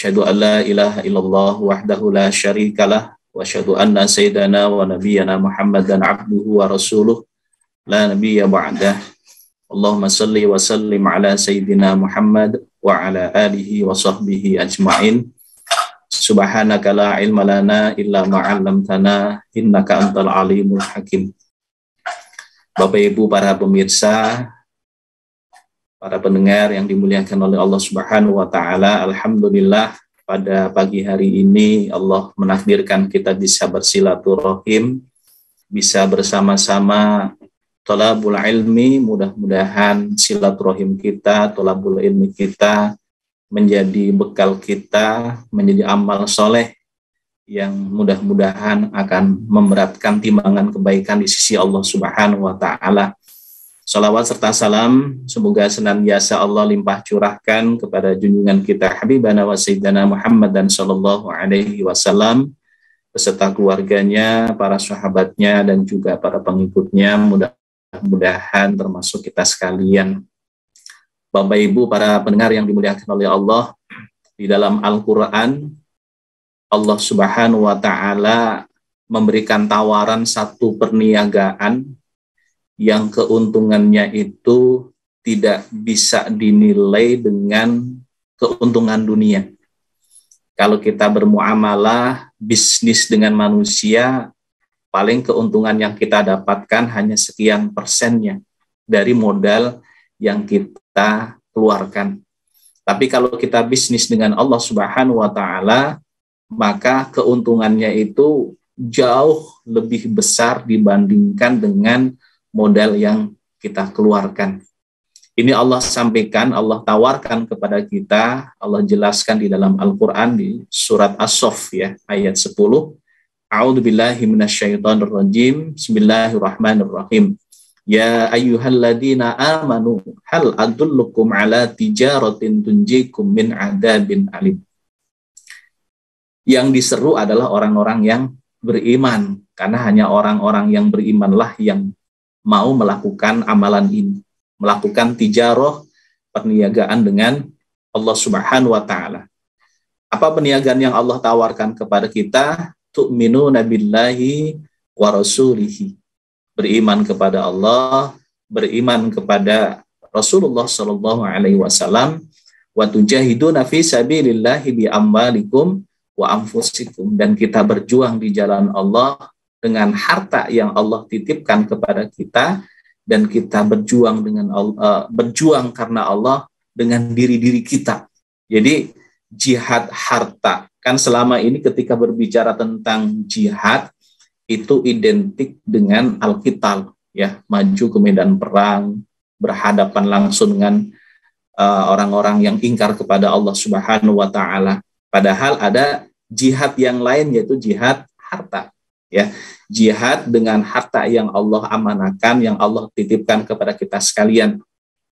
Asyhadu an la ilaha illallah wahdahu la syarikalah wa asyhadu anna sayyidana wa nabiyyana Muhammadan abduhu wa rasuluh la nabiyya ba'dah. Allahumma salli wa sallim ala sayyidina Muhammad wa ala alihi wa sahbihi ajma'in. Subhanaka la ilma lana illa ma 'allamtana innaka antal alimul hakim. Bapak Ibu para pemirsa, para pendengar yang dimuliakan oleh Allah Subhanahu wa taala, alhamdulillah pada pagi hari ini Allah menakdirkan kita bisa bersilaturahim, bisa bersama-sama thalabul ilmi. Mudah-mudahan silaturahim kita, thalabul ilmi kita menjadi bekal kita, menjadi amal soleh yang mudah-mudahan akan memberatkan timbangan kebaikan di sisi Allah Subhanahu wa taala. Salawat serta salam semoga senantiasa Allah limpah curahkan kepada junjungan kita Habibana wa Sayyidina Muhammad dan sallallahu alaihi wasallam beserta keluarganya, para sahabatnya dan juga para pengikutnya. Mudah-mudahan termasuk kita sekalian. Bapak Ibu para pendengar yang dimuliakan oleh Allah, di dalam Al-Qur'an Allah Subhanahu wa taala memberikan tawaran satu perniagaan yang keuntungannya itu tidak bisa dinilai dengan keuntungan dunia. Kalau kita bermuamalah bisnis dengan manusia, paling keuntungan yang kita dapatkan hanya sekian persennya dari modal yang kita keluarkan. Tapi kalau kita bisnis dengan Allah Subhanahu wa taala, maka keuntungannya itu jauh lebih besar dibandingkan dengan modal yang kita keluarkan. Ini Allah sampaikan, Allah tawarkan kepada kita, Allah jelaskan di dalam Al-Quran di surat As-Saff ya, ayat 10. A'udzubillahi minasyaitonirrajim. Bismillahirrahmanirrahim. Ya ayyuhalladzina amanu hal adullukum ala tijaratin tunjikum min adzabin alim. Yang diseru adalah orang-orang yang beriman, karena hanya orang-orang yang berimanlah yang mau melakukan amalan ini, melakukan tijarah, perniagaan dengan Allah Subhanahu wa taala. Apa perniagaan yang Allah tawarkan kepada kita? Tu'minuna billahi wa rasulihi. Beriman kepada Allah, beriman kepada Rasulullah sallallahu alaihi wasallam, wa tujahiduna fi sabilillahi bi amwalikum wa anfusikum, dan kita berjuang di jalan Allah dengan harta yang Allah titipkan kepada kita, dan kita berjuang dengan berjuang karena Allah dengan diri-diri kita. Jadi jihad harta, kan selama ini ketika berbicara tentang jihad itu identik dengan al-qital ya, maju ke medan perang, berhadapan langsung dengan orang-orang yang ingkar kepada Allah Subhanahu wa taala. Padahal ada jihad yang lain, yaitu jihad harta ya, jihad dengan harta yang Allah amanahkan, yang Allah titipkan kepada kita sekalian.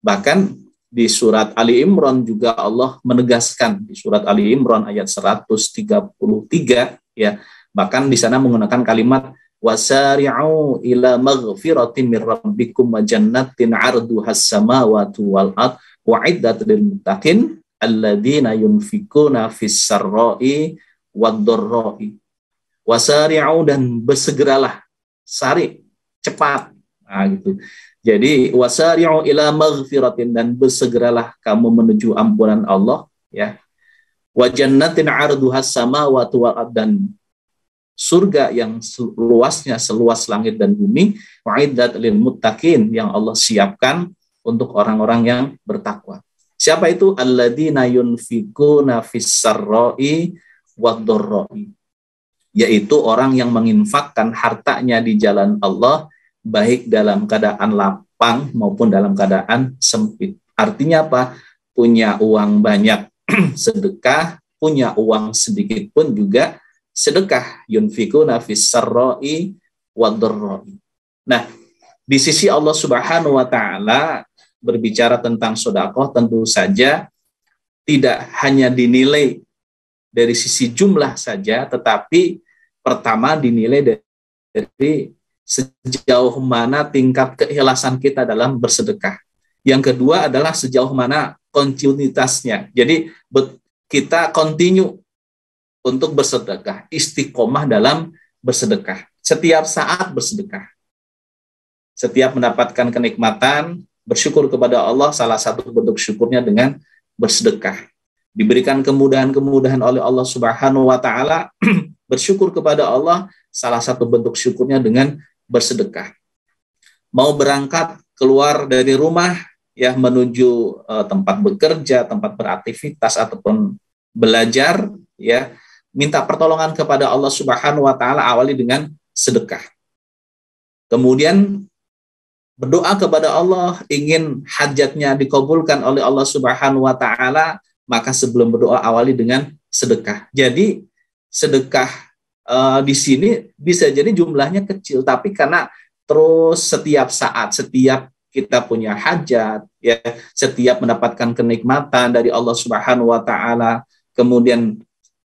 Bahkan di surat Ali Imran juga Allah menegaskan, di surat Ali Imran ayat 133 ya, bahkan di sana menggunakan kalimat wasari'u ila maghfiratin mir rabbikum wa jannatin 'arduhas samawati wal ard wa'iddat lil muttaqin alladzina yunfikuna fis sarra'i wad dharra'i. Wasari'u, dan bersegeralah, sari, cepat. Nah, gitu. Jadi wasari'u ila maghfiratin, dan bersegeralah kamu menuju ampunan Allah ya. Wa jannatin 'arduhas samawati wal ard, dan surga yang luasnya seluas langit dan bumi, wa'iddat lil muttaqin, yang Allah siapkan untuk orang-orang yang bertakwa. Siapa itu? Alladzina yunfikuna fis sarra'i wad dharra'i, yaitu orang yang menginfakkan hartanya di jalan Allah, baik dalam keadaan lapang maupun dalam keadaan sempit. Artinya apa? Punya uang banyak sedekah, punya uang sedikit pun juga sedekah. Yunfikuna fis sarra'i wad dharra'i. Nah, di sisi Allah Subhanahu wa taala berbicara tentang sedekah tentu saja tidak hanya dinilai dari sisi jumlah saja, tetapi pertama dinilai dari sejauh mana tingkat keikhlasan kita dalam bersedekah. Yang kedua adalah sejauh mana kontinuitasnya. Jadi kita continue untuk bersedekah, istiqomah dalam bersedekah. Setiap saat bersedekah. Setiap mendapatkan kenikmatan, bersyukur kepada Allah, salah satu bentuk syukurnya dengan bersedekah. Diberikan kemudahan-kemudahan oleh Allah Subhanahu wa taala, bersyukur kepada Allah, salah satu bentuk syukurnya dengan bersedekah. Mau berangkat keluar dari rumah ya menuju tempat bekerja, tempat beraktivitas ataupun belajar ya, minta pertolongan kepada Allah Subhanahu wa taala, awali dengan sedekah. Kemudian berdoa kepada Allah, ingin hajatnya dikabulkan oleh Allah Subhanahu wa taala, maka sebelum berdoa awali dengan sedekah. Jadi sedekah di sini bisa jadi jumlahnya kecil, tapi karena terus setiap saat, setiap kita punya hajat, ya, setiap mendapatkan kenikmatan dari Allah Subhanahu wa taala, kemudian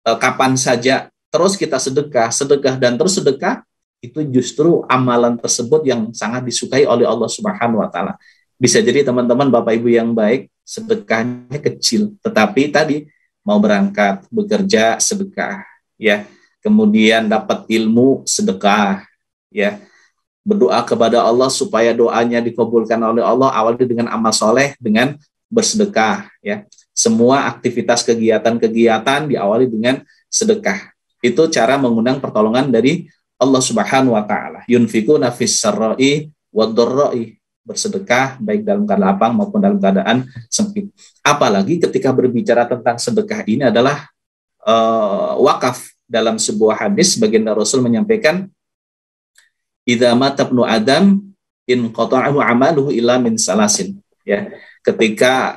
kapan saja terus kita sedekah dan terus sedekah, itu justru amalan tersebut yang sangat disukai oleh Allah Subhanahu wa taala. Bisa jadi teman-teman Bapak Ibu yang baik, sedekahnya kecil, tetapi tadi mau berangkat bekerja sedekah, ya. Kemudian dapat ilmu sedekah, ya. Berdoa kepada Allah supaya doanya dikabulkan oleh Allah, awali dengan amal soleh dengan bersedekah, ya. Semua aktivitas kegiatan-kegiatan diawali dengan sedekah. Itu cara mengundang pertolongan dari Allah Subhanahu wa taala. Yunfikuna fis sarra'i wad dharra'i, bersedekah baik dalam keadaan lapang maupun dalam keadaan sempit. Apalagi ketika berbicara tentang sedekah, ini adalah wakaf. Dalam sebuah hadis baginda Rasul menyampaikan, idza mata ibnu adam in qata'ahu amaluhu illa min salasin, ya. Ketika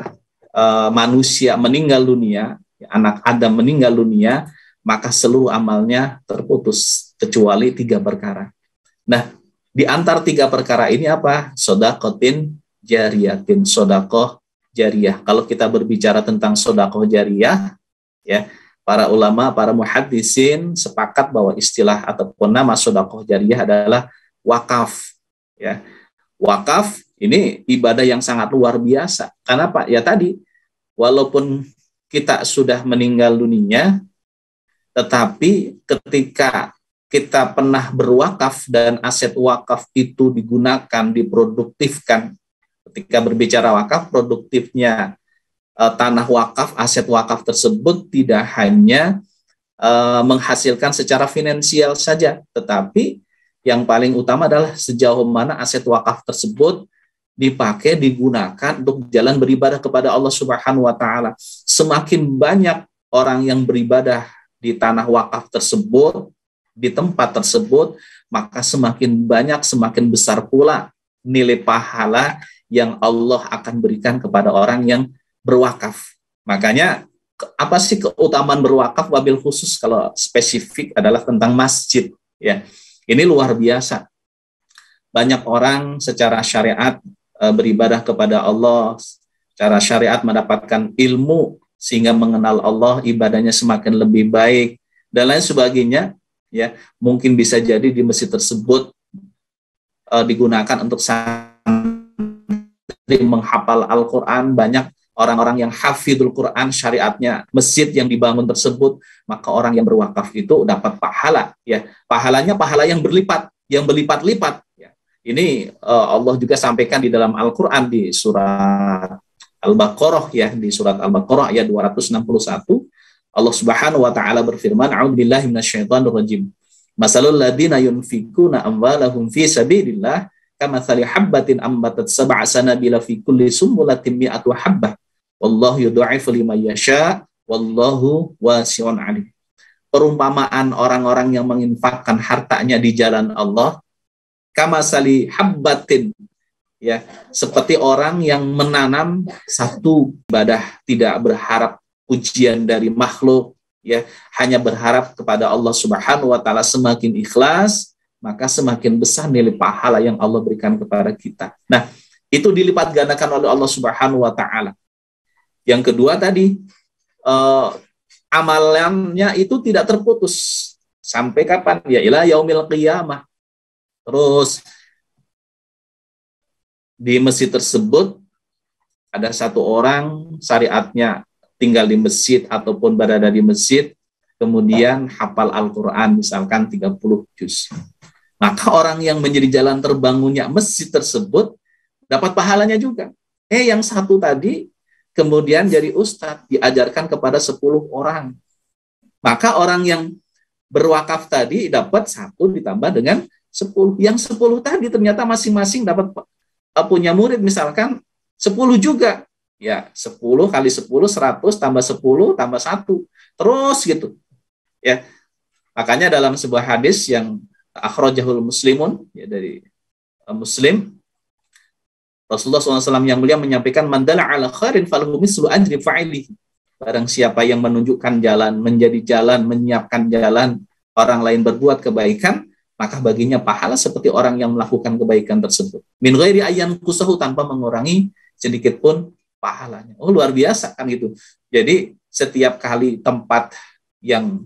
manusia meninggal dunia, anak Adam meninggal dunia, maka seluruh amalnya terputus kecuali 3 perkara. Nah, di antara 3 perkara ini apa? Sodakotin jariyatin, sodakoh jariyah. Kalau kita berbicara tentang sodakoh jariyah, ya, para ulama, para muhaddisin sepakat bahwa istilah ataupun nama sodakoh jariyah adalah wakaf. Ya, wakaf ini ibadah yang sangat luar biasa. Karena Pak, ya tadi, walaupun kita sudah meninggal dunia, tetapi ketika kita pernah berwakaf dan aset wakaf itu digunakan, diproduktifkan. Ketika berbicara wakaf, produktifnya tanah wakaf, aset wakaf tersebut tidak hanya menghasilkan secara finansial saja, tetapi yang paling utama adalah sejauh mana aset wakaf tersebut dipakai, digunakan untuk jalan beribadah kepada Allah Subhanahu wa taala. Semakin banyak orang yang beribadah di tanah wakaf tersebut, di tempat tersebut, maka semakin banyak, semakin besar pula nilai pahala yang Allah akan berikan kepada orang yang berwakaf. Makanya apa sih keutamaan berwakaf? Wabil khusus kalau spesifik adalah tentang masjid, ya. Ini luar biasa. Banyak orang secara syariat beribadah kepada Allah, secara syariat mendapatkan ilmu sehingga mengenal Allah, ibadahnya semakin lebih baik dan lain sebagainya, ya. Mungkin bisa jadi di masjid tersebut digunakan untuk santri menghafal Al-Quran. Banyak orang-orang yang hafidul Quran, syariatnya masjid yang dibangun tersebut, maka orang yang berwakaf itu dapat pahala, ya. Pahalanya pahala yang berlipat, yang berlipat-lipat, ya. Ini Allah juga sampaikan di dalam Al-Quran di surat Al-Baqarah, ya, di surat Al-Baqarah ayat 261, Allah Subhanahu wa taala berfirman, a'udzubillahi minasyaitonirrajim. Masalul ladzina yunfikuna amwalahum fi sabilillah kamatsali habbatin ambatat sab'a sanabila fi kulli sumbulatin mi'atu habbah. Wallahu yudha'ifu liman yasha wallahu wasi'un 'alim. Perumpamaan orang-orang yang menginfakkan hartanya di jalan Allah, kamatsali habbatin, ya, seperti orang yang menanam satu ibadah, tidak berharap pujian dari makhluk, ya, hanya berharap kepada Allah Subhanahu wa taala. Semakin ikhlas, maka semakin besar nilai pahala yang Allah berikan kepada kita. Nah, itu dilipat gandakan oleh Allah Subhanahu wa taala. Yang kedua tadi, amalannya itu tidak terputus sampai kapan? Ya ila yaumil qiyamah. Terus di masjid tersebut ada satu orang syariatnya tinggal di masjid ataupun berada di masjid, kemudian hafal Al-Quran misalkan 30 juz. Maka orang yang menjadi jalan terbangunnya masjid tersebut dapat pahalanya juga. Yang satu tadi kemudian jadi ustadz, diajarkan kepada 10 orang. Maka orang yang berwakaf tadi dapat 1 ditambah dengan 10. Yang 10 tadi ternyata masing-masing dapat punya murid misalkan 10 juga. Ya, 10 kali 10, 100 tambah 10 tambah 1. Terus gitu. Ya. Makanya dalam sebuah hadis yang akhrajahul muslimun, ya, dari Muslim, Rasulullah SAW yang mulia menyampaikan, mandala ala khairin falahu mislu ajri fa'ilihi. Barang siapa yang menunjukkan jalan, menjadi jalan, menyiapkan jalan, orang lain berbuat kebaikan, maka baginya pahala seperti orang yang melakukan kebaikan tersebut. Min ghairi ayyan kusahu, tanpa mengurangi sedikit pun pahalanya. Oh, luar biasa kan gitu. Jadi setiap kali tempat yang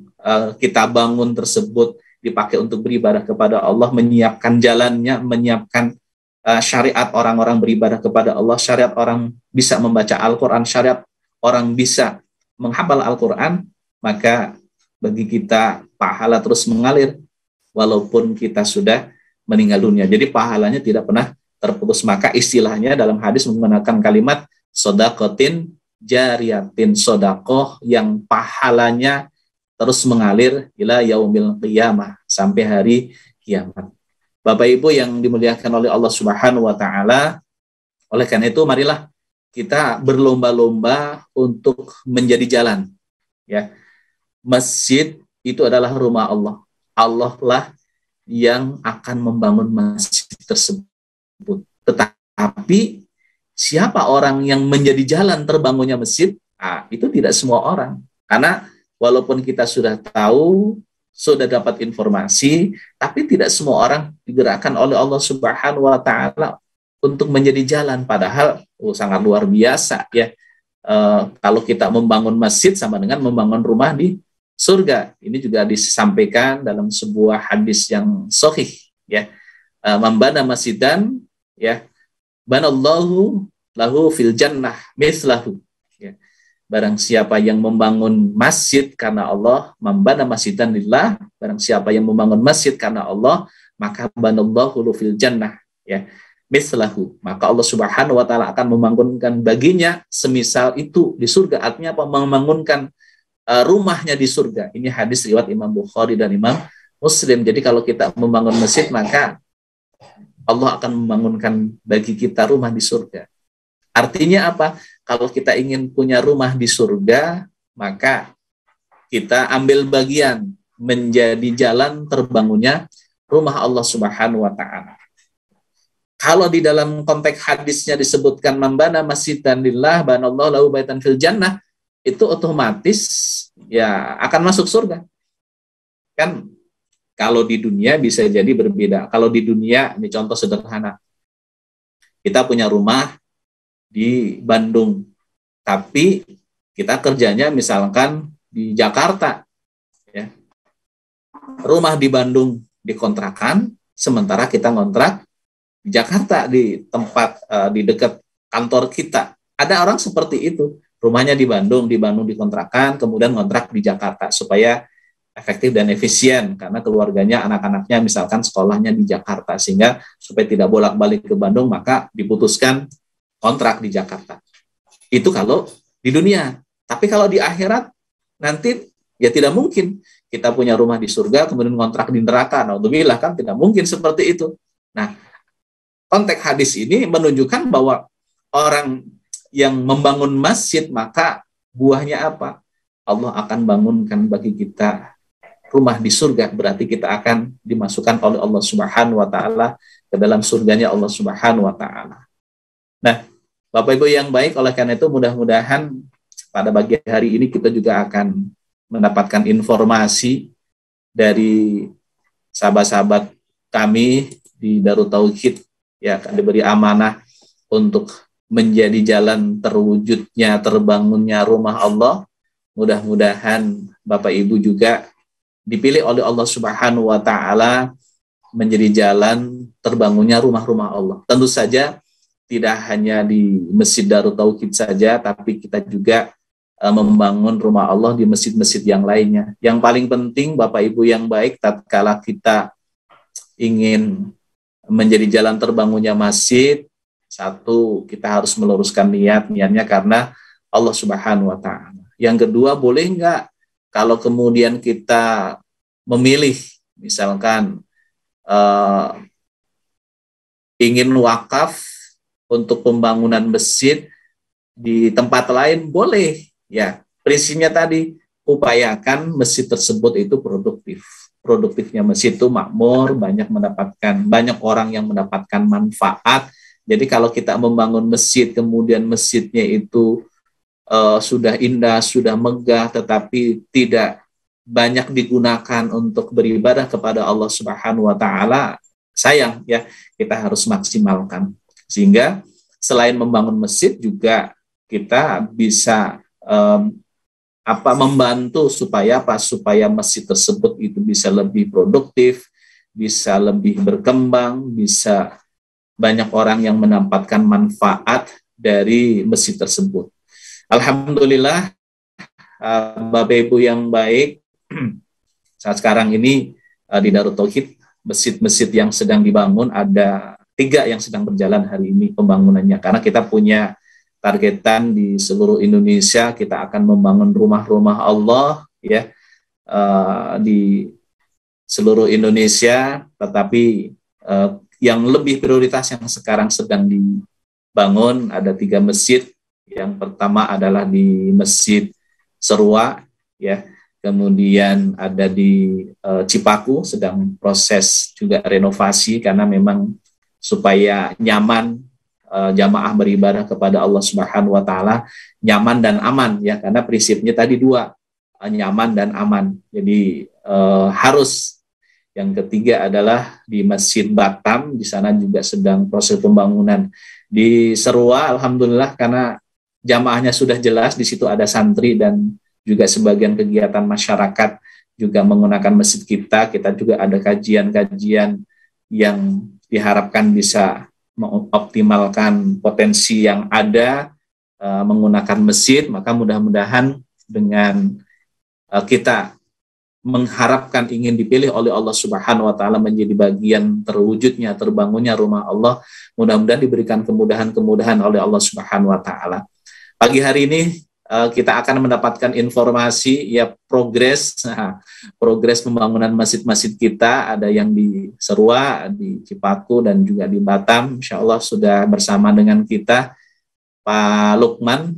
kita bangun tersebut dipakai untuk beribadah kepada Allah, menyiapkan jalannya, menyiapkan syariat orang-orang beribadah kepada Allah, syariat orang bisa membaca Al-Quran, syariat orang bisa menghafal Al-Quran, maka bagi kita pahala terus mengalir walaupun kita sudah meninggal dunia. Jadi pahalanya tidak pernah terputus. Maka istilahnya dalam hadis menggunakan kalimat sodakotin jariyatin, sodakoh yang pahalanya terus mengalir ila yaumil qiyamah, sampai hari kiamat. Bapak Ibu yang dimuliakan oleh Allah Subhanahu wa taala, oleh karena itu marilah kita berlomba-lomba untuk menjadi jalan. Ya. Masjid itu adalah rumah Allah. Allah lah yang akan membangun masjid tersebut. Tetapi siapa orang yang menjadi jalan terbangunnya masjid? Itu tidak semua orang. Karena walaupun kita sudah tahu, sudah dapat informasi, tapi tidak semua orang digerakkan oleh Allah Subhanahu wa taala untuk menjadi jalan. Padahal sangat luar biasa ya. Kalau kita membangun masjid sama dengan membangun rumah di surga. Ini juga disampaikan dalam sebuah hadis yang sahih ya. Membana masjidan ya, banallahu lahu fil jannah mislahu. Ya. Barang siapa yang membangun masjid karena Allah, membana masjidan lillah, barang siapa yang membangun masjid karena Allah, maka banallahu lahu fil jannah ya, mislahu. Maka Allah Subhanahu wa taala akan membangunkan baginya semisal itu di surga. Artinya apa? Membangunkan rumahnya di surga. Ini hadis riwayat Imam Bukhari dan Imam Muslim. Jadi kalau kita membangun masjid, maka Allah akan membangunkan bagi kita rumah di surga. Artinya apa? Kalau kita ingin punya rumah di surga, maka kita ambil bagian menjadi jalan terbangunnya rumah Allah Subhanahu wa taala. Kalau di dalam konteks hadisnya disebutkan membana masjidan lillah banallahu lahu baitan fil jannah, itu otomatis ya akan masuk surga. Kan kalau di dunia bisa jadi berbeda. Kalau di dunia, ini contoh sederhana. Kita punya rumah di Bandung, tapi kita kerjanya misalkan di Jakarta. Ya. Rumah di Bandung dikontrakan, sementara kita ngontrak di Jakarta, di tempat di dekat kantor kita. Ada orang seperti itu. Rumahnya di Bandung dikontrakan, kemudian ngontrak di Jakarta supaya efektif dan efisien karena keluarganya, anak-anaknya misalkan sekolahnya di Jakarta, sehingga supaya tidak bolak-balik ke Bandung maka diputuskan kontrak di Jakarta. Itu kalau di dunia. Tapi kalau di akhirat nanti ya tidak mungkin kita punya rumah di surga kemudian kontrak di neraka. Naudzubillah, kan tidak mungkin seperti itu. Nah, konteks hadis ini menunjukkan bahwa orang yang membangun masjid, maka buahnya apa? Allah akan bangunkan bagi kita rumah di surga, berarti kita akan dimasukkan oleh Allah Subhanahu wa taala ke dalam surganya Allah Subhanahu wa taala. Nah, Bapak Ibu yang baik, oleh karena itu mudah-mudahan pada pagi hari ini kita juga akan mendapatkan informasi dari sahabat-sahabat kami di Darut Tauhid, ya, akan diberi amanah untuk menjadi jalan terwujudnya, terbangunnya rumah Allah. Mudah-mudahan Bapak Ibu juga dipilih oleh Allah Subhanahu wa taala menjadi jalan terbangunnya rumah-rumah Allah. Tentu saja tidak hanya di Masjid Darut Tauhid saja, tapi kita juga membangun rumah Allah di masjid-masjid yang lainnya. Yang paling penting Bapak Ibu yang baik, tatkala kita ingin menjadi jalan terbangunnya masjid, satu, kita harus meluruskan niatnya karena Allah Subhanahu wa Ta'ala. Yang kedua, boleh nggak kalau kemudian kita memilih, misalkan ingin wakaf untuk pembangunan masjid di tempat lain, boleh. Ya, prinsipnya tadi, upayakan masjid tersebut itu produktif. Produktifnya masjid itu makmur, banyak orang yang mendapatkan manfaat. Jadi kalau kita membangun masjid, kemudian masjidnya itu sudah indah, sudah megah, tetapi tidak banyak digunakan untuk beribadah kepada Allah Subhanahu wa Ta'ala, sayang ya, kita harus maksimalkan. Sehingga selain membangun masjid juga kita bisa membantu supaya masjid tersebut itu bisa lebih produktif, bisa lebih berkembang, bisa banyak orang yang mendapatkan manfaat dari masjid tersebut. Alhamdulillah, Bapak Ibu yang baik, saat sekarang ini di Darut Tauhid, masjid-masjid yang sedang dibangun ada 3 yang sedang berjalan hari ini pembangunannya, karena kita punya targetan di seluruh Indonesia, kita akan membangun rumah-rumah Allah ya di seluruh Indonesia, tetapi yang lebih prioritas yang sekarang sedang dibangun ada 3 masjid. Yang pertama adalah di Masjid Serua ya, kemudian ada di Cipaku sedang proses juga renovasi karena memang supaya nyaman jamaah beribadah kepada Allah Subhanahu wa Ta'ala, nyaman dan aman ya, karena prinsipnya tadi 2, nyaman dan aman. Jadi harus. Yang ketiga adalah di Masjid Batam, di sana juga sedang proses pembangunan. Di Serua alhamdulillah karena jamaahnya sudah jelas, di situ ada santri dan juga sebagian kegiatan masyarakat juga menggunakan masjid kita juga ada kajian-kajian yang diharapkan bisa mengoptimalkan potensi yang ada menggunakan masjid. Maka mudah-mudahan dengan kita mengharapkan ingin dipilih oleh Allah Subhanahu wa Ta'ala menjadi bagian terwujudnya, terbangunnya rumah Allah, mudah-mudahan diberikan kemudahan-kemudahan oleh Allah Subhanahu wa Ta'ala. Pagi hari ini kita akan mendapatkan informasi ya progres pembangunan masjid-masjid kita, ada yang di Serua, di Cipaku dan juga di Batam. Insya Allah sudah bersama dengan kita Pak Lukman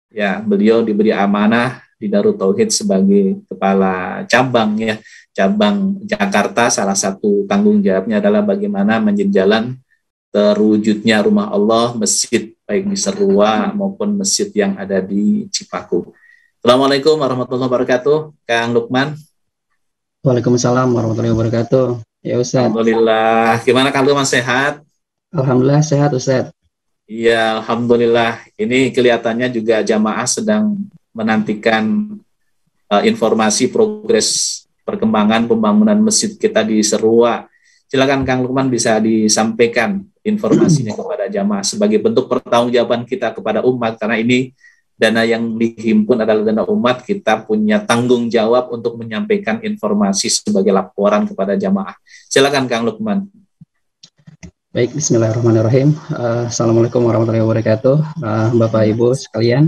ya, beliau diberi amanah di Darut Tauhid sebagai kepala cabang ya, cabang Jakarta. Salah satu tanggung jawabnya adalah bagaimana menjadi jalan terwujudnya rumah Allah, masjid baik di Serua maupun masjid yang ada di Cipaku. Assalamualaikum warahmatullahi wabarakatuh, Kang Lukman. Waalaikumsalam warahmatullahi wabarakatuh. Ya Ustaz. Alhamdulillah. Gimana Kang Lukman, sehat? Alhamdulillah sehat Ustaz. Iya, alhamdulillah. Ini kelihatannya juga jamaah sedang menantikan informasi progres perkembangan pembangunan masjid kita di Serua. Silakan Kang Lukman bisa disampaikan informasinya kepada jamaah sebagai bentuk pertanggungjawaban kita kepada umat, karena ini dana yang dihimpun adalah dana umat, kita punya tanggung jawab untuk menyampaikan informasi sebagai laporan kepada jamaah. Silakan Kang Lukman. Baik, bismillahirrahmanirrahim. Assalamualaikum warahmatullahi wabarakatuh. Bapak Ibu sekalian,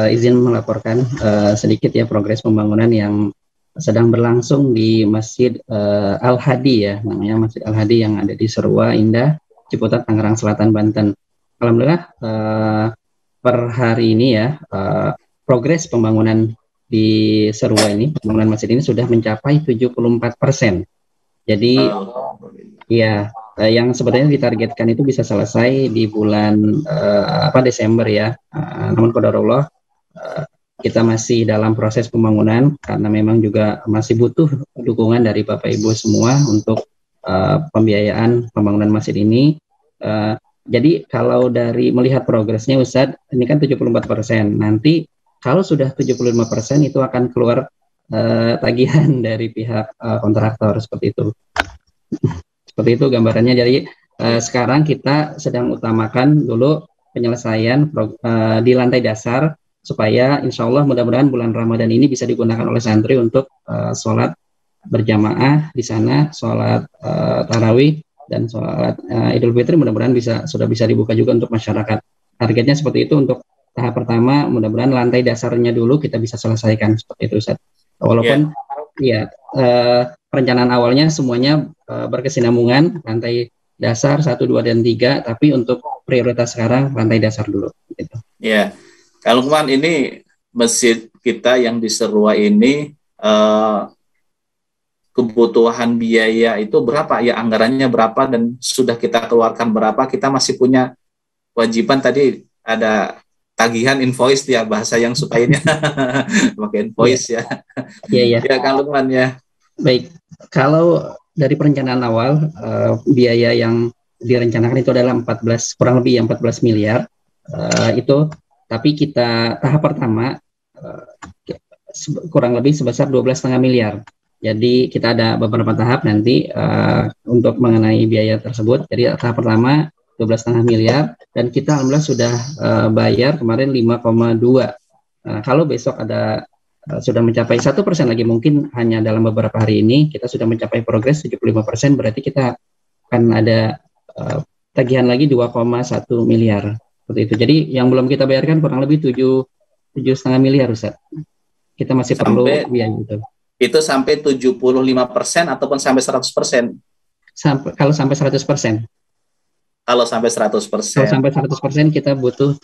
izin melaporkan sedikit ya progres pembangunan yang sedang berlangsung di Masjid Al-Hadi ya, namanya Masjid Al-Hadi yang ada di Serua Indah, Ciputat, Tangerang Selatan, Banten. Alhamdulillah per hari ini ya progres pembangunan di Serua ini, pembangunan masjid ini sudah mencapai 74%. Jadi ya yang sebetulnya ditargetkan itu bisa selesai di bulan Desember ya. Namun qadarullah kita masih dalam proses pembangunan karena memang juga masih butuh dukungan dari Bapak Ibu semua untuk pembiayaan pembangunan masjid ini. Jadi kalau dari melihat progresnya Ustadz, ini kan 74%. Nanti kalau sudah 75% itu akan keluar tagihan dari pihak kontraktor, seperti itu. Seperti itu gambarannya. Jadi sekarang kita sedang utamakan dulu penyelesaian di lantai dasar supaya insya Allah mudah-mudahan bulan Ramadan ini bisa digunakan oleh santri untuk sholat berjamaah di sana, sholat tarawih dan sholat Idul Fitri mudah-mudahan sudah bisa dibuka juga untuk masyarakat. Targetnya seperti itu untuk tahap pertama, mudah-mudahan lantai dasarnya dulu kita bisa selesaikan seperti itu, Ustaz. Walaupun perencanaan awalnya semuanya berkesinambungan, lantai dasar 1, 2, dan 3, tapi untuk prioritas sekarang lantai dasar dulu. Gitu. Ya, kalau Lukman, ini masjid kita yang di Serua ini kebutuhan biaya itu berapa? Ya, anggarannya berapa dan sudah kita keluarkan berapa? Kita masih punya kewajiban, tadi ada tagihan invoice ya, bahasa yang sukainya pakai invoice ya. Iya. Ya, Kang Lukman ya. Baik, kalau dari perencanaan awal biaya yang direncanakan itu adalah kurang lebih 14 miliar itu, tapi kita tahap pertama kurang lebih sebesar 12,5 miliar. Jadi kita ada beberapa tahap nanti untuk mengenai biaya tersebut. Jadi tahap pertama 12,5 miliar dan kita alhamdulillah sudah bayar kemarin 5,2. Kalau besok ada sudah mencapai 1% lagi, mungkin hanya dalam beberapa hari ini kita sudah mencapai progres 75%, berarti kita akan ada tagihan lagi 2,1 miliar seperti itu. Jadi yang belum kita bayarkan kurang lebih 7,5 miliar, Ustaz. Kita masih perlu biaya itu. Itu sampai 75% ataupun sampai 100%? Kalau sampai 100%. Kalau sampai 100%. Kalau sampai 100% kita butuh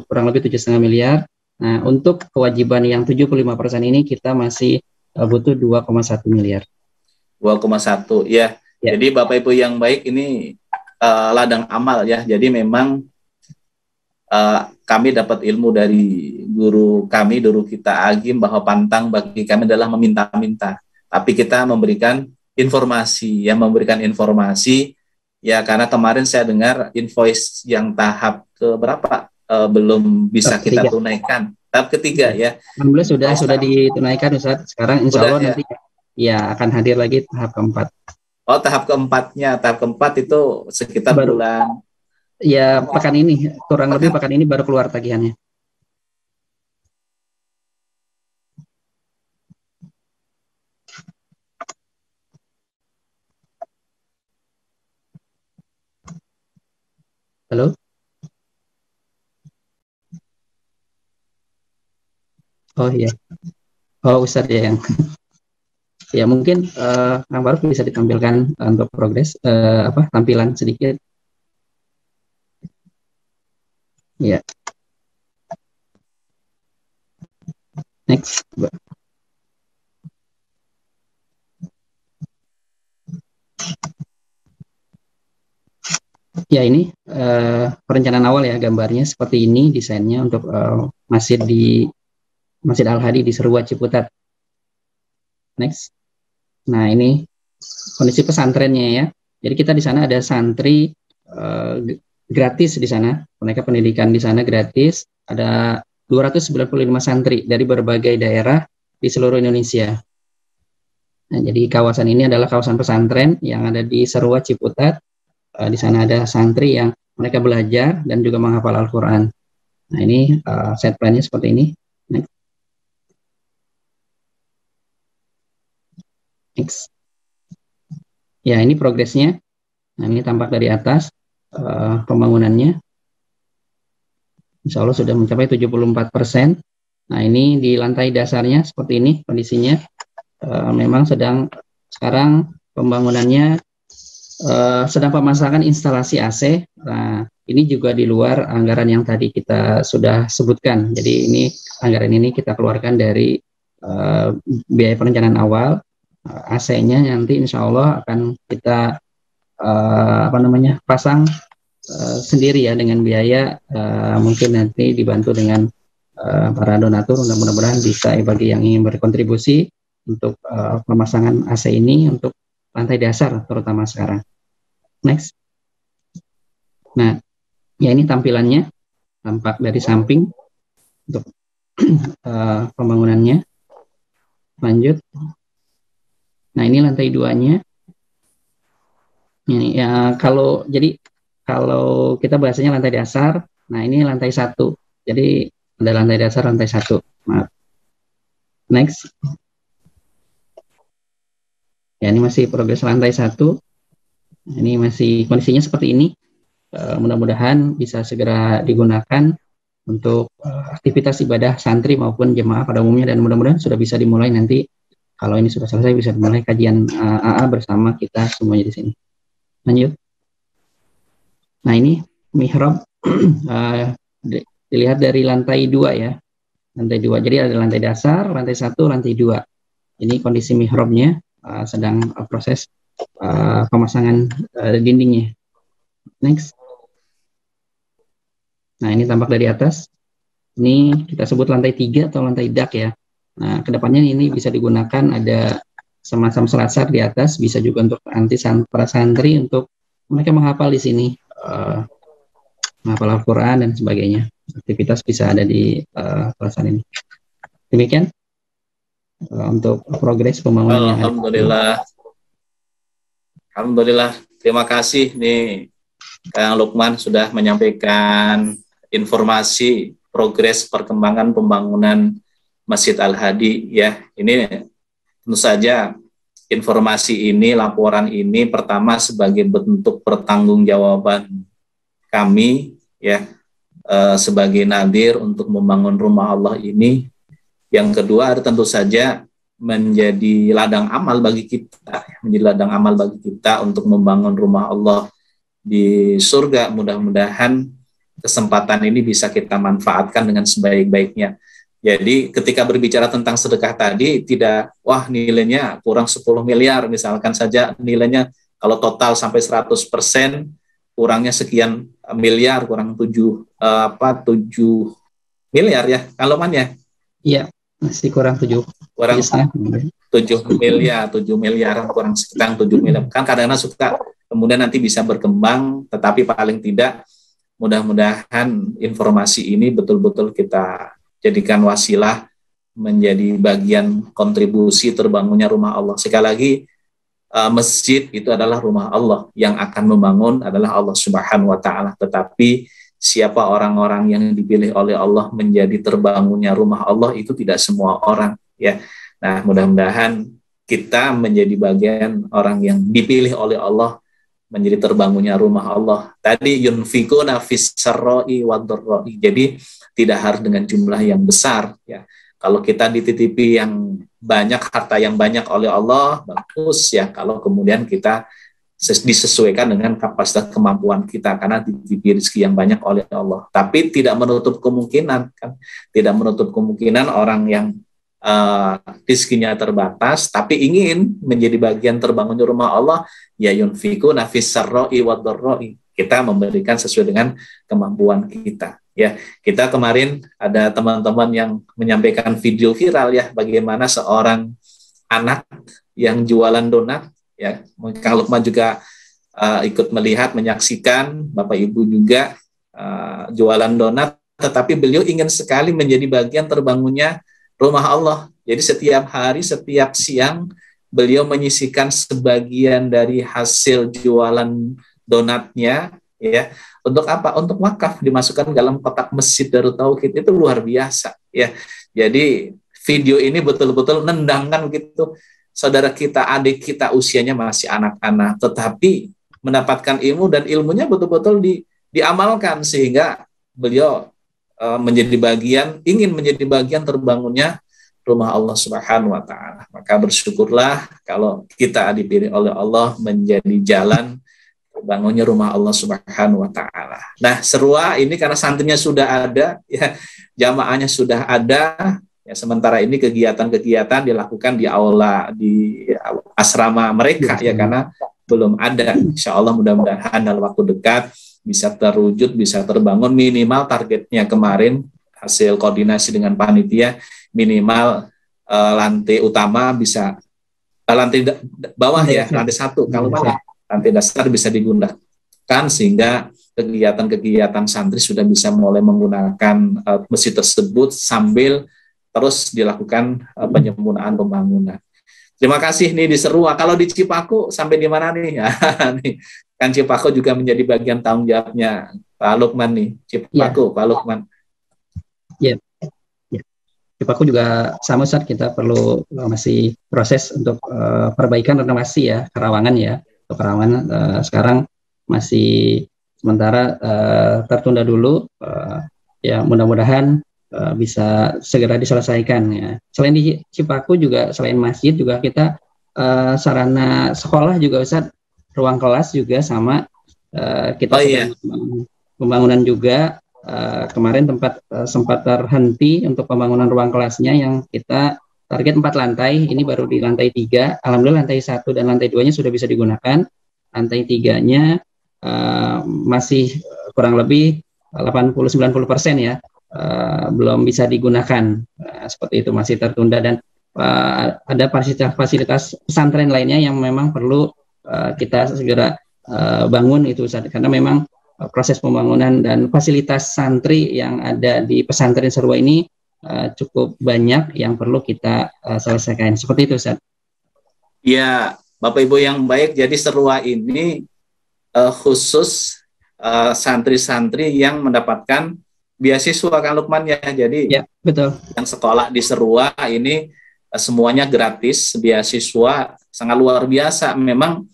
kurang lebih 7,5 miliar. Nah, untuk kewajiban yang 75% ini kita masih butuh 2,1 miliar. 2,1 ya. Jadi Bapak Ibu yang baik, ini ladang amal ya. Jadi memang kami dapat ilmu dari guru kita Agim, bahwa pantang bagi kami adalah meminta-minta. Tapi kita memberikan informasi ya, karena kemarin saya dengar invoice yang tahap ke berapa belum bisa kita tunaikan. Tahap ketiga ya. Alhamdulillah sudah ditunaikan, Ustaz. Sekarang insya Allah nanti ya akan hadir lagi tahap keempat. Oh, tahap keempatnya. Tahap keempat itu sekitar bulan. Ya, pekan ini, kurang lebih pekan ini baru keluar tagihannya. Halo? Oh iya. Oh, Ustadz ya yang. Ya mungkin Kang Faruk bisa ditampilkan untuk progres tampilan sedikit. Ya. Next. Ya, ini perencanaan awal ya, gambarnya seperti ini desainnya untuk Masjid Al-Hadi di Serua Ciputat. Next. Nah, ini kondisi pesantrennya ya. Jadi kita di sana ada santri gratis di sana. Mereka pendidikan di sana gratis. Ada 295 santri dari berbagai daerah di seluruh Indonesia. Nah, jadi kawasan ini adalah kawasan pesantren yang ada di Serua Ciputat. Di sana ada santri yang mereka belajar dan juga menghafal Al-Quran. Nah, ini set plan-nya seperti ini. Next. Ya, ini progresnya. Nah, ini tampak dari atas pembangunannya. Insya Allah sudah mencapai 74%. Nah, ini di lantai dasarnya seperti ini kondisinya. Memang sekarang pembangunannya sedang pemasangan instalasi AC. Nah, ini juga di luar anggaran yang tadi kita sudah sebutkan. Jadi ini anggaran ini kita keluarkan dari biaya perencanaan awal. AC-nya nanti insya Allah akan kita pasang sendiri ya, dengan biaya mungkin nanti dibantu dengan para donatur. Mudah-mudahan bisa bagi yang ingin berkontribusi untuk pemasangan AC ini untuk lantai dasar terutama sekarang. Next. Nah, ya ini tampilannya, tampak dari samping untuk pembangunannya. Lanjut. Nah, ini lantai 2-nya. Ini ya, kalau kita bahasanya lantai dasar. Nah, ini lantai 1. Jadi Ada lantai dasar, lantai 1. Maaf. Next. Ya, ini masih progres lantai 1. Ini masih kondisinya seperti ini. Mudah-mudahan bisa segera digunakan untuk aktivitas ibadah santri maupun jemaah pada umumnya, dan mudah-mudahan sudah bisa dimulai nanti. Kalau ini sudah selesai, bisa dimulai kajian AA bersama kita semuanya di sini. Lanjut. Nah, ini mihrab dilihat dari lantai 2 ya. Lantai 2. Jadi ada lantai dasar, lantai 1, lantai 2. Ini kondisi mihrabnya, sedang proses pemasangan dindingnya. Next. Nah, ini tampak dari atas. Ini kita sebut lantai 3 atau lantai dak ya. Nah, kedepannya ini bisa digunakan ada semacam selasar di atas, bisa juga untuk nanti para santri untuk mereka menghafal di sini, menghafal Al-Quran dan sebagainya. Aktivitas bisa ada di selasar ini. Demikian untuk progres pembangunan yang ada. Alhamdulillah. Terima kasih nih Kang Lukman sudah menyampaikan informasi progres perkembangan pembangunan Masjid Al-Hadi ya. Ini tentu saja informasi ini, laporan ini pertama sebagai bentuk pertanggungjawaban kami ya, sebagai nadir untuk membangun rumah Allah ini. Yang kedua tentu saja menjadi ladang amal bagi kita, menjadi ladang amal bagi kita untuk membangun rumah Allah di surga. Mudah-mudahan kesempatan ini bisa kita manfaatkan dengan sebaik-baiknya. Jadi ketika berbicara tentang sedekah tadi, tidak, wah nilainya kurang 10 miliar, misalkan saja nilainya kalau total sampai 100%, kurangnya sekian miliar, kurang 7 miliar ya, kalau man ya? Iya, masih kurang 7. Kurang 7 miliar, kurang sekitar 7 miliar. Kan kadang-kadang suka, kemudian nanti bisa berkembang, tetapi paling tidak mudah-mudahan informasi ini betul-betul kita jadikan wasilah menjadi bagian kontribusi terbangunnya rumah Allah. Sekali lagi, masjid itu adalah rumah Allah, yang akan membangun adalah Allah Subhanahu wa Ta'ala. Tetapi siapa orang-orang yang dipilih oleh Allah menjadi terbangunnya rumah Allah itu tidak semua orang ya. Nah, mudah-mudahan kita menjadi bagian orang yang dipilih oleh Allah menjadi terbangunnya rumah Allah. Tadi yunfikuna fis sarra'i wad dharra'i. Jadi tidak harus dengan jumlah yang besar ya. Kalau kita dititipi yang banyak, harta yang banyak oleh Allah, bagus ya. Kalau kemudian kita disesuaikan dengan kapasitas kemampuan kita, karena dititipi rezeki yang banyak oleh Allah. Tapi tidak menutup kemungkinan kan, tidak menutup kemungkinan orang yang rezekinya terbatas tapi ingin menjadi bagian terbangunnya rumah Allah, ya yunfikuna fis sarra'i wad dharra'i. Kita memberikan sesuai dengan kemampuan kita ya. Kita kemarin ada teman-teman yang menyampaikan video viral ya, bagaimana seorang anak yang jualan donat ya. Kang Lukman juga ikut melihat, menyaksikan, Bapak Ibu juga jualan donat, tetapi beliau ingin sekali menjadi bagian terbangunnya rumah Allah. Jadi setiap hari, setiap siang beliau menyisihkan sebagian dari hasil jualan donatnya ya. Untuk apa? Untuk wakaf, dimasukkan dalam kotak masjid Darut Tauhid. Itu luar biasa ya. Jadi video ini betul-betul nendangkan gitu. Saudara kita, adik kita usianya masih anak-anak, tetapi mendapatkan ilmu dan ilmunya betul-betul diamalkan, sehingga beliau ingin menjadi bagian terbangunnya rumah Allah Subhanahu wa Ta'ala. Maka bersyukurlah kalau kita dipilih oleh Allah menjadi jalan terbangunnya rumah Allah Subhanahu wa Ta'ala. Nah, Serua ini karena santrinya sudah ada ya, jamaahnya sudah ada ya, sementara ini kegiatan-kegiatan dilakukan di aula, di asrama mereka ya, karena belum ada. Insya Allah mudah-mudahan dalam waktu dekat bisa terwujud, bisa terbangun. Minimal targetnya kemarin hasil koordinasi dengan panitia, minimal lantai utama bisa, lantai bawah ya, lantai 1 kalau lantai dasar bisa digunakan, sehingga kegiatan-kegiatan santri sudah bisa mulai menggunakan masjid tersebut sambil terus dilakukan penyempurnaan pembangunan. Terima kasih nih di Serua. Kalau di Cipaku sampai di mana nih? Nih kan Cipaku juga menjadi bagian tanggung jawabnya Pak Lukman nih. Cipaku, ya. Pak Lukman. Ya, Cipaku juga sama Ustaz, kita perlu masih proses untuk perbaikan renovasi ya, Karawangan ya. Untuk Karawangan sekarang masih sementara tertunda dulu, ya mudah-mudahan bisa segera diselesaikan ya. Selain di Cipaku juga, selain masjid juga kita sarana sekolah juga Ustaz, ruang kelas juga sama, kita sedang pembangunan juga. Kemarin sempat terhenti untuk pembangunan ruang kelasnya yang kita target 4 lantai, ini baru di lantai 3. Alhamdulillah lantai 1 dan lantai 2-nya sudah bisa digunakan. Lantai 3-nya masih kurang lebih 80-90% ya, belum bisa digunakan. Seperti itu, masih tertunda, dan ada fasilitas pesantren lainnya yang memang perlu kita segera bangun itu Ustaz, karena memang proses pembangunan dan fasilitas santri yang ada di pesantren Serua ini cukup banyak yang perlu kita selesaikan. Seperti itu Ustaz. Ya, Bapak Ibu yang baik, jadi Serua ini khusus santri-santri yang mendapatkan beasiswa kan Lukman ya. Jadi ya, betul. Yang sekolah di Serua ini semuanya gratis, beasiswa, sangat luar biasa. Memang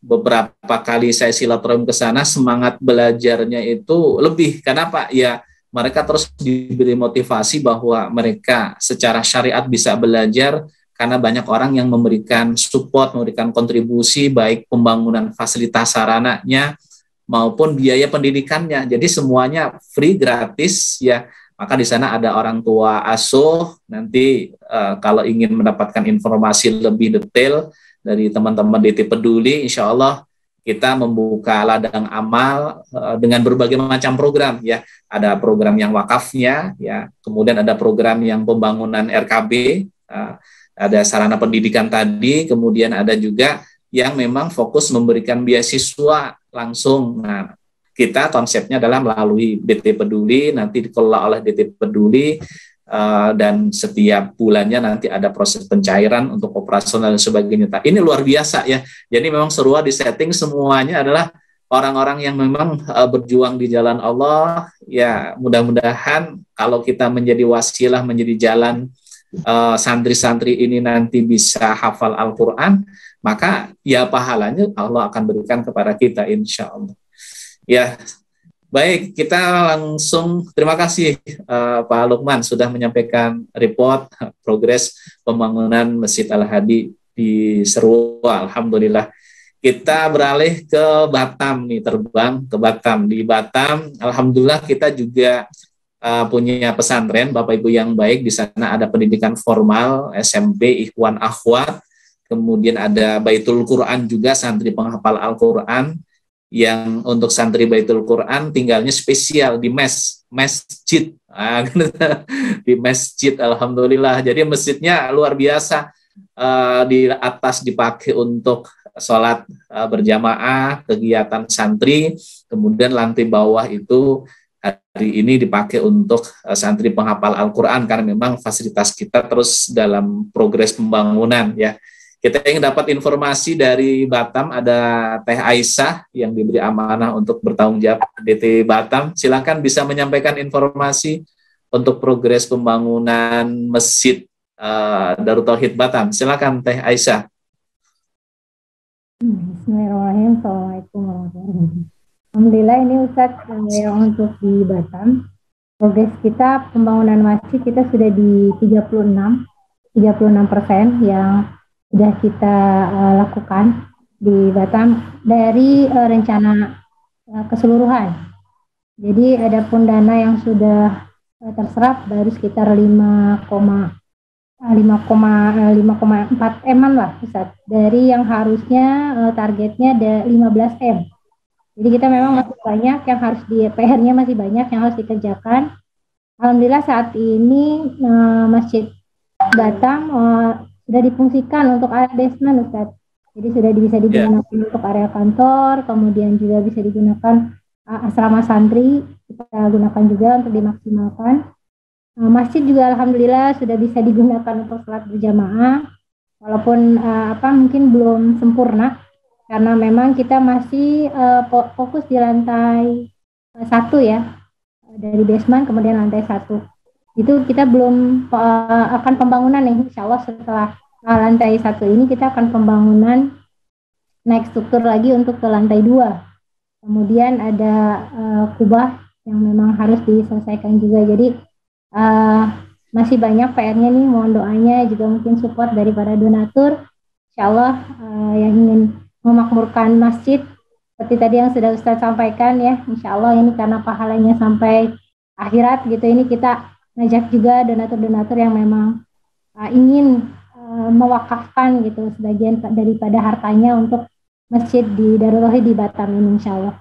beberapa kali saya silaturahmi ke sana, semangat belajarnya itu lebih. Kenapa? Ya, mereka terus diberi motivasi bahwa mereka secara syariat bisa belajar karena banyak orang yang memberikan support, memberikan kontribusi, baik pembangunan fasilitas sarananya maupun biaya pendidikannya. Jadi semuanya free, gratis ya. Maka di sana ada orang tua asuh. Nanti kalau ingin mendapatkan informasi lebih detail dari teman-teman DT Peduli, insya Allah kita membuka ladang amal dengan berbagai macam program ya. Ada program yang wakafnya ya, kemudian ada program yang pembangunan RKB, ada sarana pendidikan tadi, kemudian ada juga yang memang fokus memberikan beasiswa langsung. Nah, kita konsepnya adalah melalui DT Peduli, nanti dikelola oleh DT Peduli, dan setiap bulannya nanti ada proses pencairan untuk operasional dan sebagainya. Ini luar biasa ya. Jadi memang Serua di setting semuanya adalah orang-orang yang memang berjuang di jalan Allah. Ya, mudah-mudahan kalau kita menjadi wasilah, menjadi jalan santri-santri ini nanti bisa hafal Al-Quran, maka ya pahalanya Allah akan berikan kepada kita insya Allah. Ya, baik, kita langsung terima kasih Pak Lukman sudah menyampaikan report progres pembangunan Masjid Al-Hadi di Serua. Alhamdulillah. Kita beralih ke Batam nih, terbang ke Batam. Di Batam, alhamdulillah kita juga punya pesantren, Bapak Ibu yang baik. Di sana ada pendidikan formal, SMP, Ikhwan Akhwat, kemudian ada Baitul Quran juga, santri penghafal Al-Quran. Yang untuk santri Baitul Quran tinggalnya spesial di masjid, di masjid, alhamdulillah. Jadi masjidnya luar biasa, di atas dipakai untuk sholat berjamaah, kegiatan santri, kemudian lantai bawah itu hari ini dipakai untuk santri penghafal Al-Quran, karena memang fasilitas kita terus dalam progres pembangunan ya. Kita ingin dapat informasi dari Batam, ada Teh Aisyah yang diberi amanah untuk bertanggung jawab DT Batam. Silakan bisa menyampaikan informasi untuk progres pembangunan Masjid Darut Tauhid Batam. Silakan Teh Aisyah. Bismillahirrahmanirrahim. Assalamualaikum warahmatullahi wabarakatuh. Alhamdulillah, ini Ustadz yang untuk di Batam. Progres kita pembangunan masjid kita sudah di 36% yang sudah kita lakukan di Batam dari rencana keseluruhan. Jadi adapun dana yang sudah terserap baru sekitar 5,4 M lah Ustaz. Dari yang harusnya targetnya ada 15 M. Jadi kita memang masih banyak yang harus PR-nya masih banyak yang harus dikerjakan. Alhamdulillah saat ini Masjid Batam sudah difungsikan untuk area basement Ustaz. Jadi sudah bisa digunakan untuk area kantor, kemudian juga bisa digunakan asrama santri, kita gunakan juga untuk dimaksimalkan. Masjid juga alhamdulillah sudah bisa digunakan untuk sholat berjamaah, walaupun mungkin belum sempurna, karena memang kita masih fokus di lantai 1 ya, dari basement kemudian lantai 1. Itu kita belum akan pembangunan nih, insya Allah setelah lantai 1 ini kita akan pembangunan naik struktur lagi untuk ke lantai 2. Kemudian ada kubah yang memang harus diselesaikan juga. Jadi masih banyak PR-nya nih, mohon doanya juga mungkin support dari para donatur. Insya Allah yang ingin memakmurkan masjid seperti tadi yang sudah Ustadz sampaikan ya, insya Allah ini karena pahalanya sampai akhirat gitu, ini kita ngajak juga donatur-donatur yang memang ingin mewakafkan gitu sebagian daripada hartanya untuk masjid di Darul Tauhid di Batam ini insya Allah.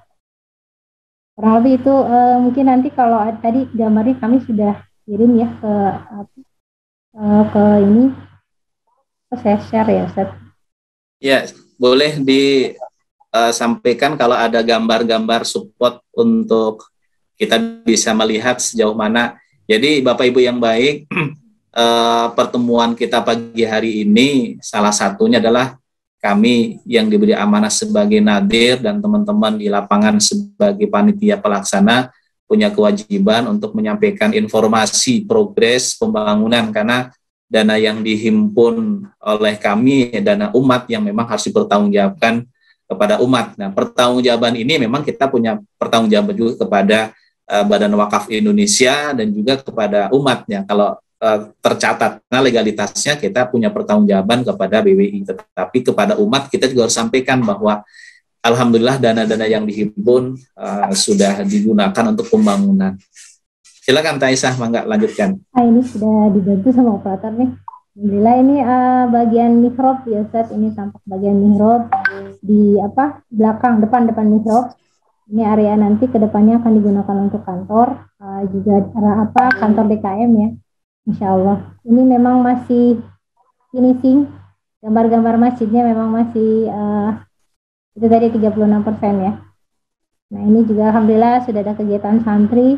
Kurang lebih itu mungkin nanti kalau tadi gambarnya kami sudah kirim ya ke ini, saya share ya Ustaz. Ya, boleh disampaikan kalau ada gambar-gambar support untuk kita bisa melihat sejauh mana. Jadi Bapak Ibu yang baik, pertemuan kita pagi hari ini salah satunya adalah kami yang diberi amanah sebagai nadir dan teman-teman di lapangan sebagai panitia pelaksana punya kewajiban untuk menyampaikan informasi progres pembangunan, karena dana yang dihimpun oleh kami dana umat yang memang harus dipertanggungjawabkan kepada umat. Nah, pertanggungjawaban ini memang kita punya pertanggungjawaban juga kepada Badan Wakaf Indonesia dan juga kepada umatnya. Kalau tercatat, nah legalitasnya kita punya pertanggungjawaban kepada BWI, tetapi kepada umat kita juga harus sampaikan bahwa alhamdulillah dana-dana yang dihimpun sudah digunakan untuk pembangunan. Silakan Taisah, mangga lanjutkan. Ini sudah dibantu sama operator nih. Alhamdulillah ini bagian mihrab ya Ustaz, ini tampak bagian mihrab di belakang depan mihrab. Ini area nanti kedepannya akan digunakan untuk kantor, juga kantor DKM ya, insya Allah. Ini memang masih finishing, gambar-gambar masjidnya memang masih itu tadi 36% ya. Nah ini juga alhamdulillah sudah ada kegiatan santri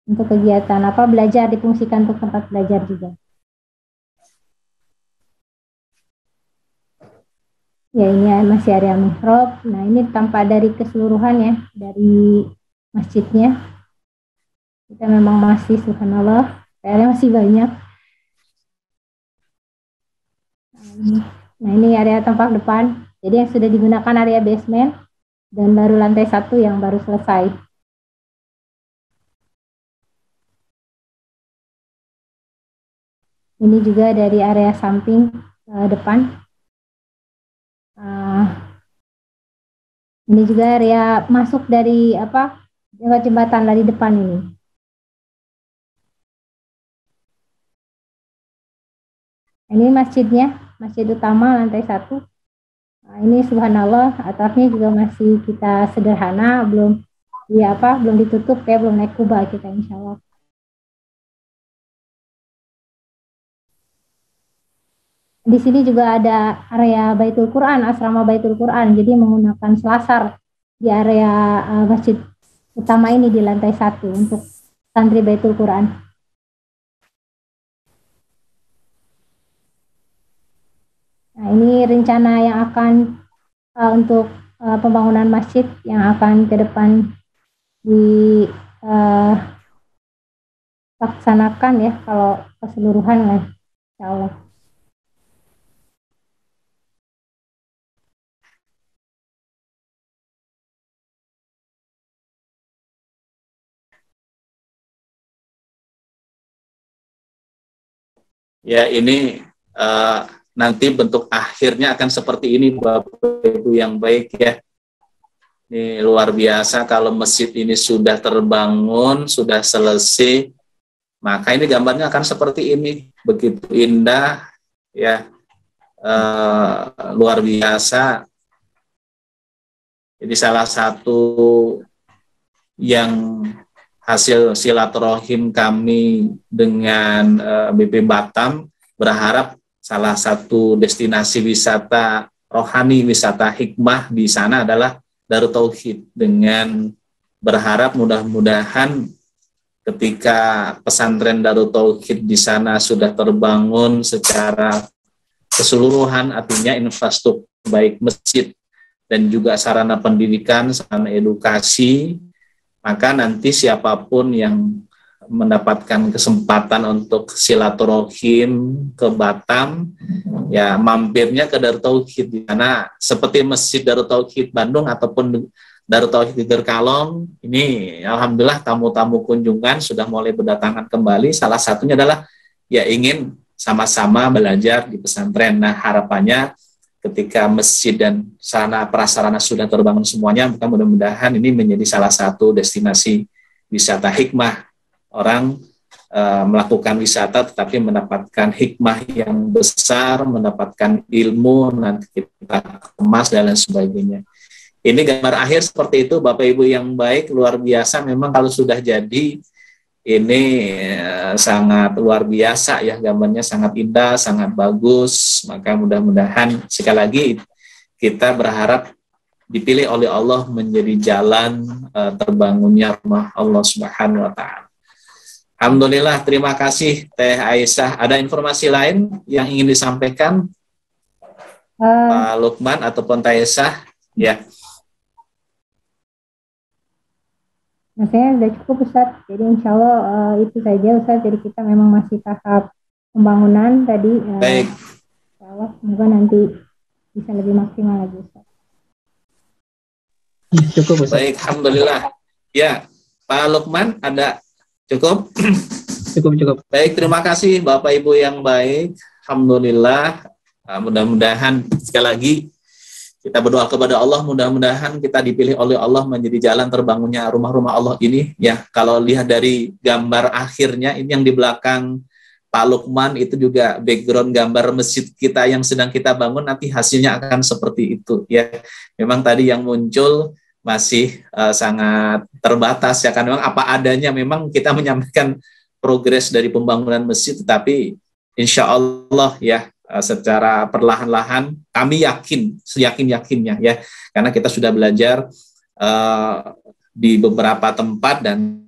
untuk kegiatan belajar, difungsikan untuk tempat belajar juga. Ya ini masih area mihrab. Nah ini tampak dari keseluruhan ya, dari masjidnya. Kita memang masih subhanallah, PR-nya masih banyak. Nah ini area tampak depan. Jadi yang sudah digunakan area basement dan baru lantai 1 yang baru selesai. Ini juga dari area samping depan. Ini juga area masuk dari jembatan dari depan ini. Ini masjidnya, masjid utama lantai 1. Nah, ini subhanallah atapnya juga masih kita sederhana, belum ditutup ya, belum naik kubah kita insya Allah. Di sini juga ada area Baitul Quran, asrama Baitul Quran. Jadi menggunakan selasar di area masjid utama ini di lantai 1 untuk santri Baitul Quran. Nah ini rencana yang akan untuk pembangunan masjid yang akan ke depan dilaksanakan ya kalau keseluruhan lah insya Allah. Ya ini nanti bentuk akhirnya akan seperti ini Bapak Ibu yang baik ya. Ini luar biasa kalau masjid ini sudah terbangun, sudah selesai, maka ini gambarnya akan seperti ini, begitu indah ya, luar biasa. Jadi salah satu yang hasil silaturahim kami dengan BP Batam, berharap salah satu destinasi wisata rohani, wisata hikmah di sana adalah Darut Tauhid, dengan berharap mudah-mudahan ketika pesantren Darut Tauhid di sana sudah terbangun secara keseluruhan, artinya infrastruktur baik masjid dan juga sarana pendidikan, sarana edukasi, maka nanti siapapun yang mendapatkan kesempatan untuk silaturahim ke Batam, ya mampirnya ke Darut Tauhid, karena seperti Masjid Darut Tauhid Bandung ataupun Darut Tauhid di Gerkalong ini, alhamdulillah tamu-tamu kunjungan sudah mulai berdatangan kembali. Salah satunya adalah ya ingin sama-sama belajar di pesantren. Nah, harapannya ketika masjid dan sarana prasarana sudah terbangun semuanya, maka mudah-mudahan ini menjadi salah satu destinasi wisata hikmah. Orang melakukan wisata tetapi mendapatkan hikmah yang besar, mendapatkan ilmu, nanti kita kemas dan lain sebagainya. Ini gambar akhir seperti itu, Bapak Ibu yang baik, luar biasa. Memang kalau sudah jadi ini sangat luar biasa ya, gambarnya sangat indah, sangat bagus. Maka mudah-mudahan sekali lagi kita berharap dipilih oleh Allah menjadi jalan terbangunnya rumah Allah Subhanahu wa Ta'ala. Alhamdulillah, terima kasih Teh Aisyah. Ada informasi lain yang ingin disampaikan Pak Lukman ataupun Teh Aisyah? Ya. Nah, saya sudah cukup Ustaz. Jadi insya Allah itu saja Ustaz. Jadi kita memang masih tahap pembangunan tadi. Baik. Insya Allah semoga nanti bisa lebih maksimal lagi Ustaz. Cukup Ustaz. Baik, alhamdulillah. Ya, Pak Lukman ada cukup? Cukup. Baik, terima kasih Bapak Ibu yang baik. Alhamdulillah. Mudah-mudahan sekali lagi kita berdoa kepada Allah, mudah-mudahan kita dipilih oleh Allah menjadi jalan terbangunnya rumah-rumah Allah ini. Ya, kalau lihat dari gambar akhirnya ini yang di belakang Pak Lukman itu juga background gambar masjid kita yang sedang kita bangun, nanti hasilnya akan seperti itu ya. Memang tadi yang muncul masih sangat terbatas ya, kan memang apa adanya, memang kita menyampaikan progres dari pembangunan masjid, tetapi insya Allah ya secara perlahan-lahan kami yakin, seyakin-yakinnya ya, karena kita sudah belajar di beberapa tempat dan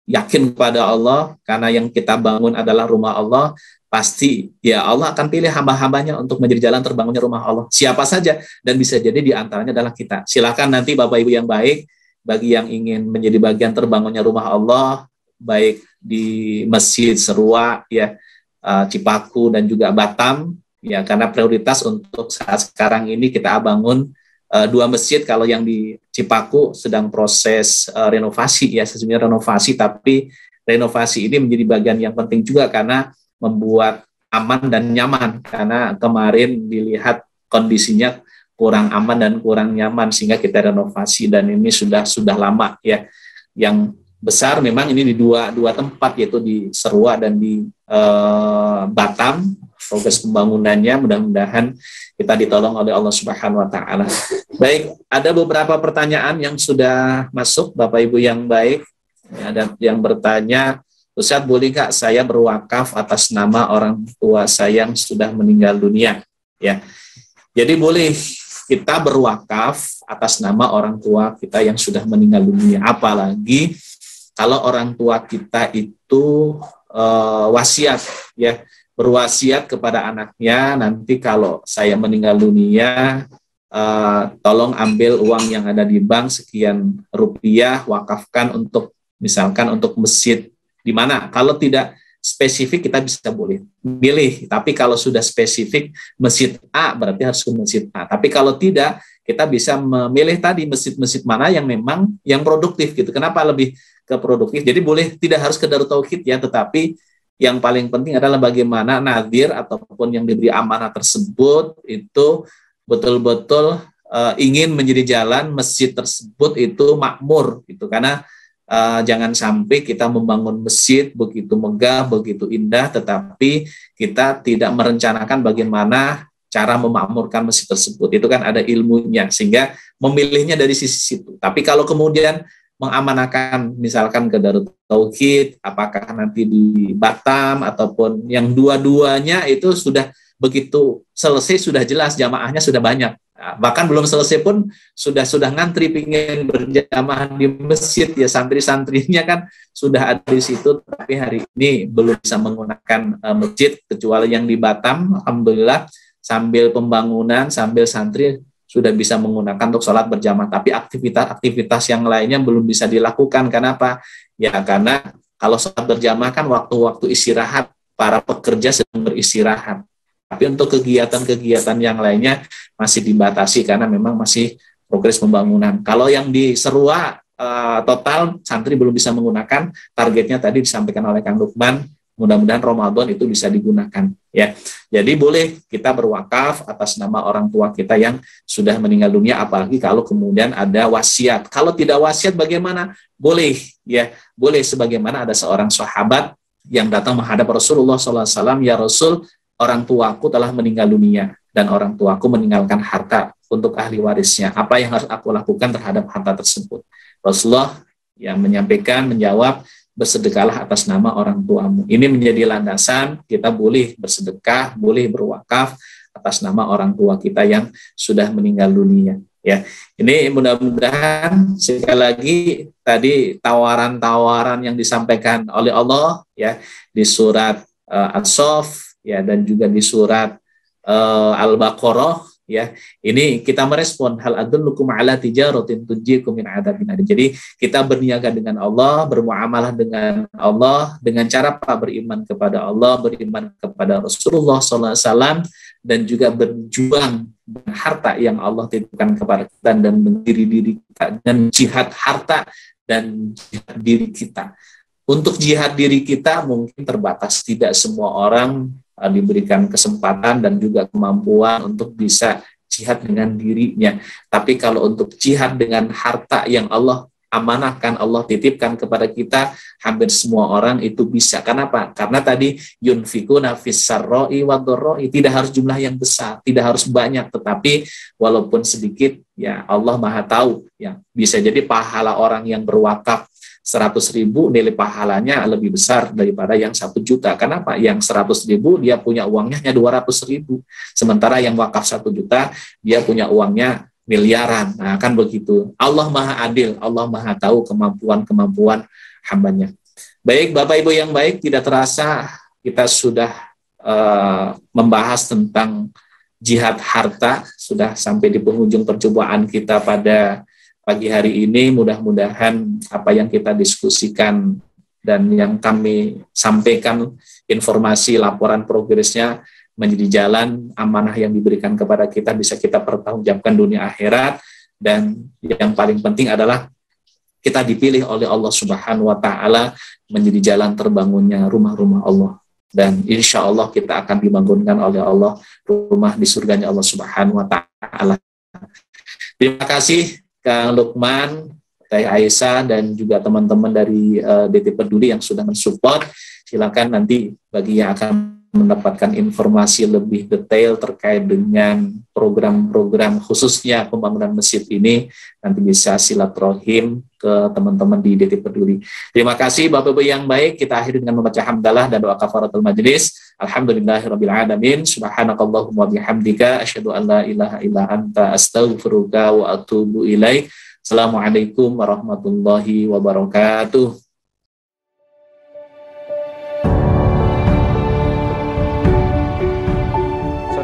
yakin kepada Allah, karena yang kita bangun adalah rumah Allah, pasti ya Allah akan pilih hamba-hambanya untuk menjadi jalan terbangunnya rumah Allah. Siapa saja, dan bisa jadi di antaranya adalah kita. Silakan nanti Bapak Ibu yang baik, bagi yang ingin menjadi bagian terbangunnya rumah Allah, baik di Masjid Serua, ya Cipaku dan juga Batam, ya karena prioritas untuk saat sekarang ini kita bangun 2 masjid. Kalau yang di Cipaku sedang proses renovasi ya, sesungguhnya renovasi, tapi renovasi ini menjadi bagian yang penting juga karena membuat aman dan nyaman, karena kemarin dilihat kondisinya kurang aman dan kurang nyaman sehingga kita renovasi, dan ini sudah lama ya. Yang besar memang ini di dua tempat, yaitu di Serua dan di Batam. Progres pembangunannya mudah-mudahan kita ditolong oleh Allah Subhanahu wa Ta'ala. Baik, ada beberapa pertanyaan yang sudah masuk Bapak Ibu yang baik. Ada yang bertanya, Ustadz, boleh nggak saya berwakaf atas nama orang tua saya yang sudah meninggal dunia? Ya, jadi boleh kita berwakaf atas nama orang tua kita yang sudah meninggal dunia. Apalagi kalau orang tua kita itu wasiat, ya, berwasiat kepada anaknya, nanti kalau saya meninggal dunia, tolong ambil uang yang ada di bank sekian rupiah, wakafkan untuk misalkan untuk masjid di mana. Kalau tidak spesifik kita bisa boleh milih, tapi kalau sudah spesifik masjid A berarti harus ke masjid A. Tapi kalau tidak, kita bisa memilih tadi masjid-masjid mana yang memang yang produktif gitu. Kenapa lebih ke produktif? Jadi boleh tidak harus ke Darut Tauhid ya, tetapi yang paling penting adalah bagaimana nazir ataupun yang diberi amanah tersebut itu betul-betul ingin menjadi jalan masjid tersebut itu makmur gitu. Karena jangan sampai kita membangun masjid begitu megah, begitu indah, tetapi kita tidak merencanakan bagaimana cara memakmurkan masjid tersebut. Itu kan ada ilmunya, sehingga memilihnya dari sisi situ. Tapi kalau kemudian mengamanahkan misalkan ke Darut Tauhid, apakah nanti di Batam ataupun yang dua-duanya itu sudah begitu selesai, sudah jelas jamaahnya sudah banyak. Bahkan belum selesai pun sudah ngantri pingin berjamaah di masjid ya, santri-santrinya kan sudah ada di situ, tapi hari ini belum bisa menggunakan masjid kecuali yang di Batam. Alhamdulillah sambil pembangunan sambil santri sudah bisa menggunakan untuk sholat berjamaah, tapi aktivitas yang lainnya belum bisa dilakukan. Kenapa? Ya karena kalau sholat berjamaah kan waktu-waktu istirahat, para pekerja sedang beristirahat. Tapi untuk kegiatan-kegiatan yang lainnya masih dibatasi karena memang masih progres pembangunan. Kalau yang di Serua total santri belum bisa menggunakan, targetnya tadi disampaikan oleh Kang Lukman, mudah-mudahan Ramadan itu bisa digunakan ya. Jadi boleh kita berwakaf atas nama orang tua kita yang sudah meninggal dunia, apalagi kalau kemudian ada wasiat. Kalau tidak wasiat bagaimana? Boleh ya, boleh sebagaimana ada seorang sahabat yang datang menghadap Rasulullah SAW, ya Rasul, orang tuaku telah meninggal dunia dan orang tuaku meninggalkan harta untuk ahli warisnya. Apa yang harus aku lakukan terhadap harta tersebut? Rasulullah yang menjawab, bersedekahlah atas nama orang tuamu. Ini menjadi landasan kita boleh bersedekah, boleh berwakaf atas nama orang tua kita yang sudah meninggal dunia. Ya, ini mudah-mudahan sekali lagi tadi tawaran-tawaran yang disampaikan oleh Allah ya di surat As-Saff ya dan juga di surat Al-Baqarah ya, ini kita merespon hal adullukum ala tijaratin tunjikum min adzabin alim. Jadi kita berniaga dengan Allah, bermuamalah dengan Allah dengan cara apa? Beriman kepada Allah, beriman kepada Rasulullah SAW, dan juga berjuang dengan harta yang Allah titipkan kepada kita dan mendiri diri kita dan jihad harta dan jihad diri kita. Untuk jihad diri kita mungkin terbatas, tidak semua orang diberikan kesempatan dan juga kemampuan untuk bisa jihad dengan dirinya. Tapi kalau untuk jihad dengan harta yang Allah amanahkan, Allah titipkan kepada kita, hampir semua orang itu bisa. Kenapa? Karena tadi yunfikuna fis sarra'i wad dharra'i, tidak harus jumlah yang besar, tidak harus banyak, tetapi walaupun sedikit ya Allah Maha tahu ya. Bisa jadi pahala orang yang berwakaf 100.000 nilai pahalanya lebih besar daripada yang 1 juta. Kenapa? Yang 100.000 dia punya uangnya hanya 200.000. Sementara yang wakaf 1 juta dia punya uangnya miliaran. Nah, kan begitu. Allah Maha Adil, Allah Maha tahu kemampuan hambanya. Baik, Bapak Ibu yang baik, tidak terasa kita sudah membahas tentang jihad harta, sudah sampai di penghujung percobaan kita pada pagi hari ini. Mudah-mudahan apa yang kita diskusikan dan yang kami sampaikan, informasi, laporan progresnya menjadi jalan amanah yang diberikan kepada kita bisa kita pertanggungjawabkan dunia akhirat, dan yang paling penting adalah kita dipilih oleh Allah Subhanahu wa taala menjadi jalan terbangunnya rumah-rumah Allah, dan insya Allah kita akan dibangunkan oleh Allah rumah di surganya Allah Subhanahu wa taala. Terima kasih Kang Lukman, Teh Aisyah, dan juga teman-teman dari DT Peduli yang sudah mensupport. Silakan nanti bagi yang akan mendapatkan informasi lebih detail terkait dengan program-program khususnya pembangunan masjid ini, nanti bisa silaturahim ke teman-teman di DT Peduli. Terima kasih Bapak-Ibu yang baik. Kita akhiri dengan membaca hamdalah dan doa kafaratul majlis. Alhamdulillahirabbil alamin. Subhanakallahumma bihamdika asyhadu an la ilaha illa anta astaghfiruka wa atubu ilaik. Assalamualaikum warahmatullahi wabarakatuh.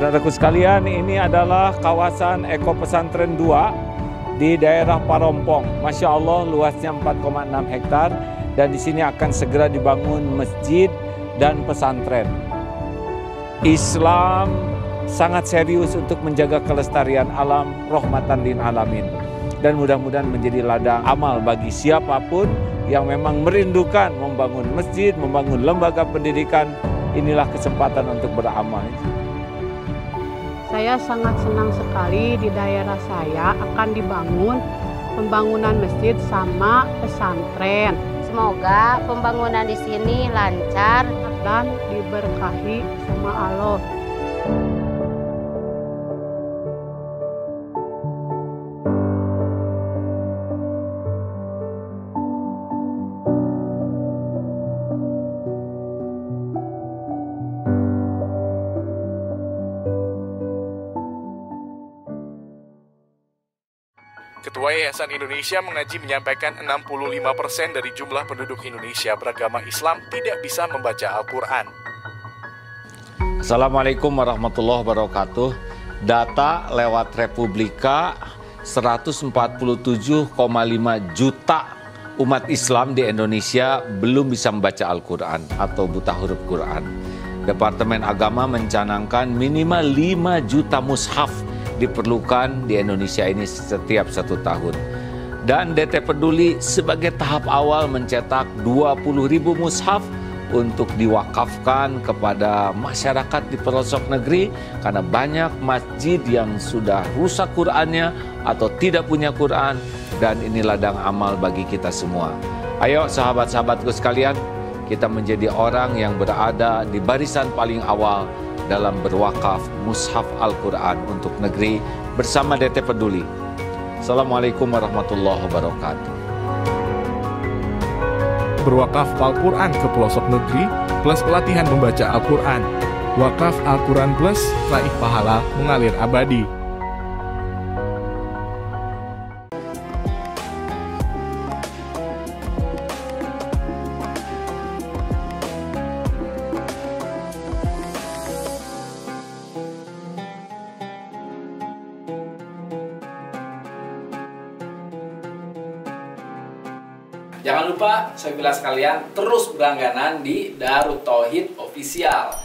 Saudaraku sekalian, ini adalah kawasan Eko Pesantren 2 di daerah Parompong. Masya Allah, luasnya 4,6 hektar, dan di sini akan segera dibangun masjid dan pesantren. Islam sangat serius untuk menjaga kelestarian alam, rahmatan lil alamin, dan mudah-mudahan menjadi ladang amal bagi siapapun yang memang merindukan membangun masjid, membangun lembaga pendidikan. Inilah kesempatan untuk beramal. Saya sangat senang sekali di daerah saya akan dibangun pembangunan masjid sama pesantren. Semoga pembangunan di sini lancar dan diberkahi sama Allah. Ketua Yayasan Indonesia Mengaji menyampaikan 65% dari jumlah penduduk Indonesia beragama Islam tidak bisa membaca Al-Quran. Assalamualaikum warahmatullahi wabarakatuh. Data lewat Republika, 147,5 juta umat Islam di Indonesia belum bisa membaca Al-Quran atau buta huruf Quran. Departemen Agama mencanangkan minimal 5 juta mushaf diperlukan di Indonesia ini setiap 1 tahun. Dan DT Peduli sebagai tahap awal mencetak 20.000 mushaf untuk diwakafkan kepada masyarakat di pelosok negeri, karena banyak masjid yang sudah rusak Qur'annya atau tidak punya Qur'an, dan ini ladang amal bagi kita semua. Ayo sahabat-sahabatku sekalian, kita menjadi orang yang berada di barisan paling awal dalam berwakaf mushaf Al-Quran untuk negeri bersama DT Peduli. Assalamualaikum warahmatullahi wabarakatuh. Berwakaf Al-Quran ke pelosok negeri plus pelatihan membaca Al-Quran. Wakaf Al-Quran plus raih pahala mengalir abadi. Jangan lupa, saya bilang sekalian, terus berlangganan di Darut Tauhid Official.